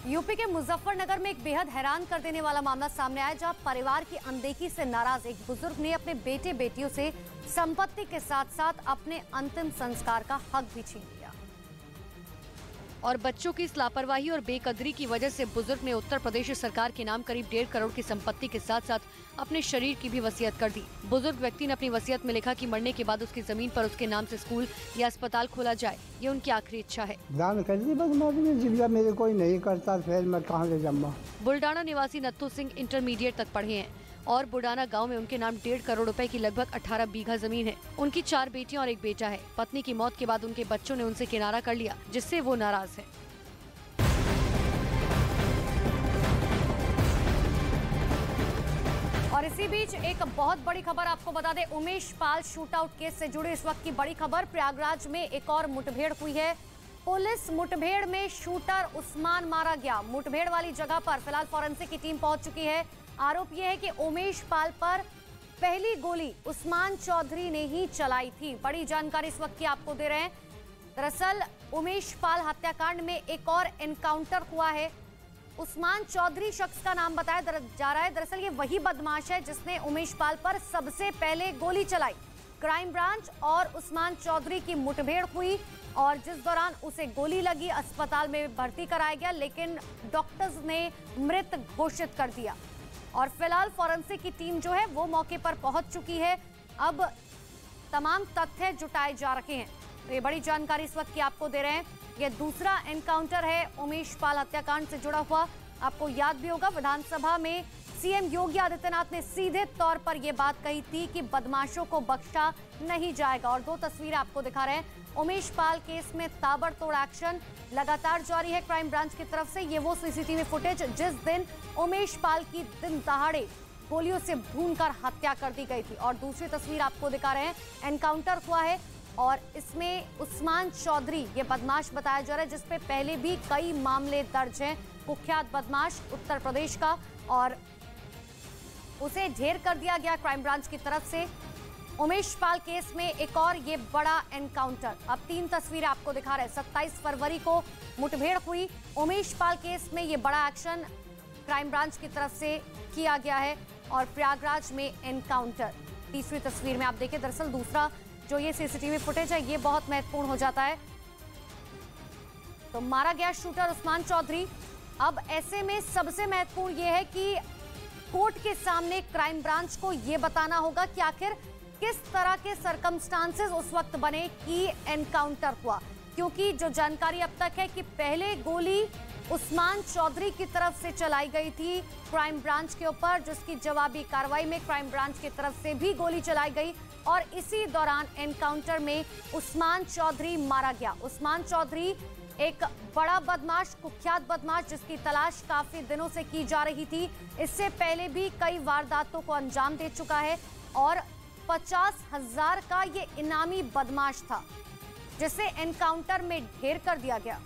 UP के मुजफ्फरनगर में एक बेहद हैरान कर देने वाला मामला सामने आया, जहां परिवार की अनदेखी से नाराज एक बुजुर्ग ने अपने बेटे बेटियों से संपत्ति के साथ साथ अपने अंतिम संस्कार का हक भी छीन लिया। और बच्चों की इस लापरवाही और बेकदरी की वजह से बुजुर्ग ने उत्तर प्रदेश सरकार के नाम करीब 1.5 करोड़ की संपत्ति के साथ साथ अपने शरीर की भी वसीयत कर दी। बुजुर्ग व्यक्ति ने अपनी वसीयत में लिखा कि मरने के बाद उसकी जमीन पर उसके नाम से स्कूल या अस्पताल खोला जाए, ये उनकी आखिरी इच्छा है। दान कर दी बस, मैं मेरे कोई नहीं करता, फिर मैं कहाँ ले जाऊंगा। बुल्डाना निवासी नत्थू सिंह इंटरमीडिएट तक पढ़े हैं और बुडाना गांव में उनके नाम 1.5 करोड़ रुपए की लगभग 18 बीघा जमीन है। उनकी 4 बेटियां और एक बेटा है। पत्नी की मौत के बाद उनके बच्चों ने उनसे किनारा कर लिया, जिससे वो नाराज है। और इसी बीच एक बहुत बड़ी खबर आपको बता दें, उमेश पाल शूटआउट केस से जुड़ी इस वक्त की बड़ी खबर। प्रयागराज में एक और मुठभेड़ हुई है। पुलिस मुठभेड़ में शूटर उस्मान मारा गया। मुठभेड़ वाली जगह पर फिलहाल फॉरेंसिक की टीम पहुंच चुकी है। आरोप यह है कि उमेश पाल पर पहली गोली उस्मान चौधरी ने ही चलाई थी। बड़ी जानकारी इस वक्त की आपको दे रहे हैं। दरअसल उमेश पाल हत्याकांड में एक और एनकाउंटर हुआ है। उस्मान चौधरी शख्स का नाम बताया जा रहा है। दरअसल ये वही बदमाश है जिसने उमेश पाल पर सबसे पहले गोली चलाई। क्राइम ब्रांच और उस्मान चौधरी की मुठभेड़ हुई और जिस दौरान उसे गोली लगी, अस्पताल में भर्ती कराया गया, लेकिन डॉक्टर्स ने मृत घोषित कर दिया। और फिलहाल फॉरेंसिक की टीम जो है वो मौके पर पहुंच चुकी है। अब तमाम तथ्य जुटाए जा रहे हैं। तो ये बड़ी जानकारी इस वक्त की आपको दे रहे हैं। ये दूसरा एनकाउंटर है उमेश पाल हत्याकांड से जुड़ा हुआ। आपको याद भी होगा, विधानसभा में सीएम योगी आदित्यनाथ ने सीधे तौर पर यह बात कही थी कि बदमाशों को बख्शा नहीं जाएगा। और 2 तस्वीरें आपको दिखा रहे हैं। उमेश पाल केस में ताबड़तोड़ एक्शन लगातार जारी है क्राइम ब्रांच की तरफ से। ये वो सीसीटीवी फुटेज जिस दिन उमेश पाल की दिन दहाड़े गोलियों से भूनकर हत्या कर दी गई थी। और दूसरी तस्वीर आपको दिखा रहे हैं, एनकाउंटर हुआ है और इसमें उस्मान चौधरी ये बदमाश बताया जा रहा है, जिसपे पहले भी कई मामले दर्ज हैं। कुख्यात बदमाश उत्तर प्रदेश का, और उसे ढेर कर दिया गया क्राइम ब्रांच की तरफ से। उमेश पाल केस में एक और ये बड़ा एनकाउंटर। अब 3 तस्वीरें आपको दिखा रहे हैं। 27 फरवरी को मुठभेड़ हुई। उमेश पाल केस में ये बड़ा एक्शन क्राइम ब्रांच की तरफ से किया गया है और प्रयागराज में एनकाउंटर। तीसरी तस्वीर में आप देखिए, दरअसल दूसरा जो ये सीसीटीवी फुटेज है ये बहुत महत्वपूर्ण हो जाता है। तो मारा गया शूटर उस्मान चौधरी। अब ऐसे में सबसे महत्वपूर्ण ये है कि कोर्ट के सामने क्राइम ब्रांच को ये बताना होगा कि आखिर किस तरह के सर्कमस्टांसेस उस वक्त बने कि एनकाउंटर हुआ। क्योंकि जो जानकारी अब तक है कि पहले गोली उस्मान चौधरी की तरफ से चलाई गई थी क्राइम ब्रांच के ऊपर, जिसकी जवाबी कार्रवाई में क्राइम ब्रांच की तरफ से भी गोली चलाई गई और इसी दौरान एनकाउंटर में उस्मान चौधरी मारा गया। उस्मान चौधरी एक बड़ा बदमाश, कुख्यात बदमाश, जिसकी तलाश काफी दिनों से की जा रही थी। इससे पहले भी कई वारदातों को अंजाम दे चुका है और 50,000 का ये इनामी बदमाश था, जिसे एनकाउंटर में ढेर कर दिया गया।